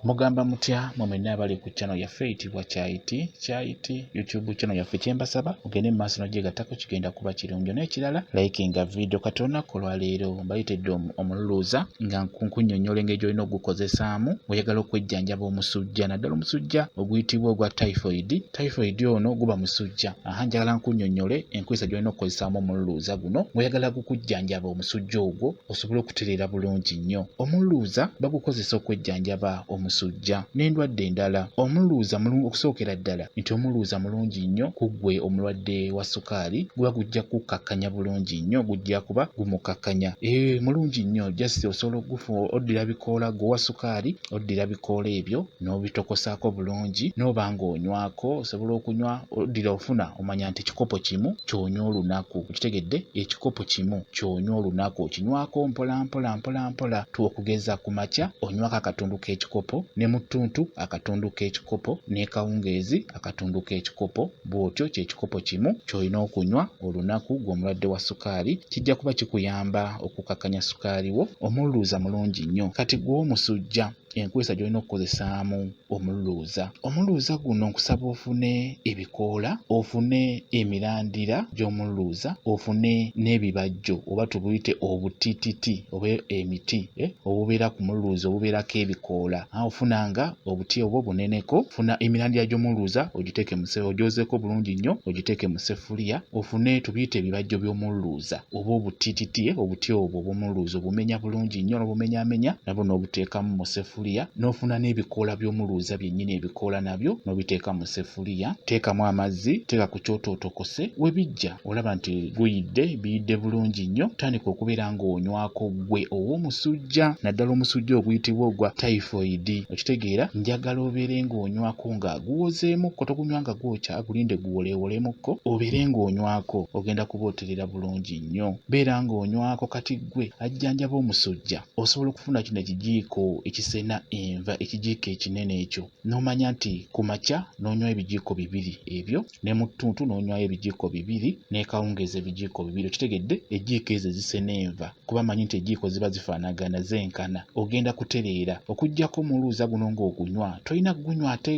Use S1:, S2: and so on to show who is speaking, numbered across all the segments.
S1: Mugamba mutya mwenna abali ku channel yaffe eyitibwa Kyayiti YouTube channel yaffe kyembasaba mugende mu maaso n'ogyegattako kigenda kuba kirungi n'ekirala likinga video katona ku lwaleero mbayitedde omululuuza nga nkunnyonnyola engeri gy'olina ogukozesaamu oyagala okwejjanjaba omusujja naddala omusujja oguyitibwa ogwa typhoid ono guba musujja njagala nkunnyonnyole enkozesa gy'olina okukozesaamu omululuuza guno oyagala gukujjanjaba omusujja ogwo osobole okutereera bulungi nnyo. Omululuuza bagukozesa okwejjanjaba omusujja n'endwadde endala. Omululuuza okusookera ddala nti omululuuza mulungi nnyo ku ggwe omulwadde wa sukaali guba gujja kukakkanya bulungi nnyo gujja kuba gumukakkanya mulungi nnyo just osobola oddira bikoola gwe wa sukaali oddira bikoola ebyo n'obitokosaako bulungi n'oba ng'onywako osobola okunywa oddira ofuna omanya nti ekikopo kimu ky'onywa olunaku okitegedde ekikopo kimu ky'onywa olunaku okinywako mpola okugeza ku makya onywako akatundu k'ekikopo ne mu ttuntu akatundu k'ekikopo ne kawungeezi akatundu k'ekikopo bw'otyo ky'ekikopo kimu ky'olina okunywa olunaku gw'omulwadde wa sukaali kijja kuba kikuyamba okukakkanya sukaali wo. Omululuuza mulungi nnyo. Kati gw'omusujja enkozesa gy'olina okukozesaamu omululuuza guno nkusaba ofune ebikoola ofune emirandira gy'omululuuza ofune n'ebibajjo oba tubuyite obutiititi oba emiti obubeera ku mululuuza obubeerako ebikoola ofunanga obuti obwo buneneko funa emirandira gy'omululuuza ogiteeke ogyozeeko bulungi nnyo ogiteeke mu seffuliya ofune tubiyite ebibajjo by'omululuuza oba obutiititi obuti obwo obw'omululuuza obumenya bulungi nnyo n'obumenyaamenya nabwo n'obuteekamu mu seffuliya n'ofuna n'ebikoola by'omululuuza byennyini ebikoola nabyo n'obiteeka mu seffuliya teekamu amazzi teeka ku kyoto otokose we bijja olaba nti biyidde bulungi nnyo tandika okubeera ng'onywako ggwe ow'omusujja naddala omusujja oguyitibwa ogwa typhoid okitegeera njagala obeere ng'onywako nga guwozeemukko togunywa nga gwokya agulinde guwoleewolемukko obeere ng'onywako ogenda kuba otereera bulungi nnyo beera ng'onywako kati ggwe ajjanjaba omusujja osobola okufuna kino ekijiiko ekisena enva ekijiiko ekinene ekyo n'omanya nti ku makya n'onywa ebijiiko bibiri ebyo ne mu ttuntu n'onywayo ebijiiko bibiri n'ekawungeeza ebijiiko bibiri okitegedde ejiiko ezo ezisena enva kuba manyi nti ejiiko ziba zifaanagana zenkana ogenda kutereera okuggyako omululuuza guno ng'ogunywa tolina gunywa ate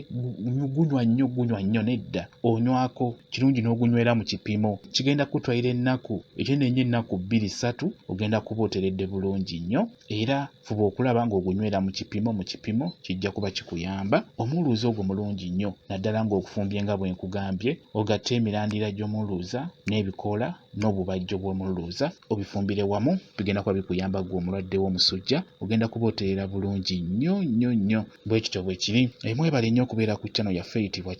S1: gunywa nnyo nedda onywako kirungi n'ogunywera mu kipimo kigenda kutwalira ennaku ekyenenye ennaku 2-3 ogenda kuba oteredde bulungi nnyo era fuba okulaba ng'ogunywera mu kipimo kijja kuba kikuyamba. Omululuuza ogwo mulungi nnyo naddala ng'ogufumbye nga bwe nkugambye ogatte emirandira gy'omululuuza n'ebikoola n'obubajjo bw'omululuuza obifumbire wamu bigenda kuba bikuyamba gwe omulwadde w'omusujja ogenda kuba otereera bulungi nnyo bwe kityo bwe kiri. Mwebale nnyo okubeera ku channel yaffe eyitibwa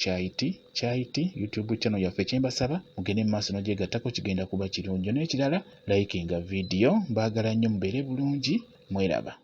S1: Kyayiti YouTube channel yaffe kyembasaba mugende mu maaso n'ogyegattako kigenda kuba kirungi n'ekirala likinga video mbaagala nnyo mubeere bulungi mweraba.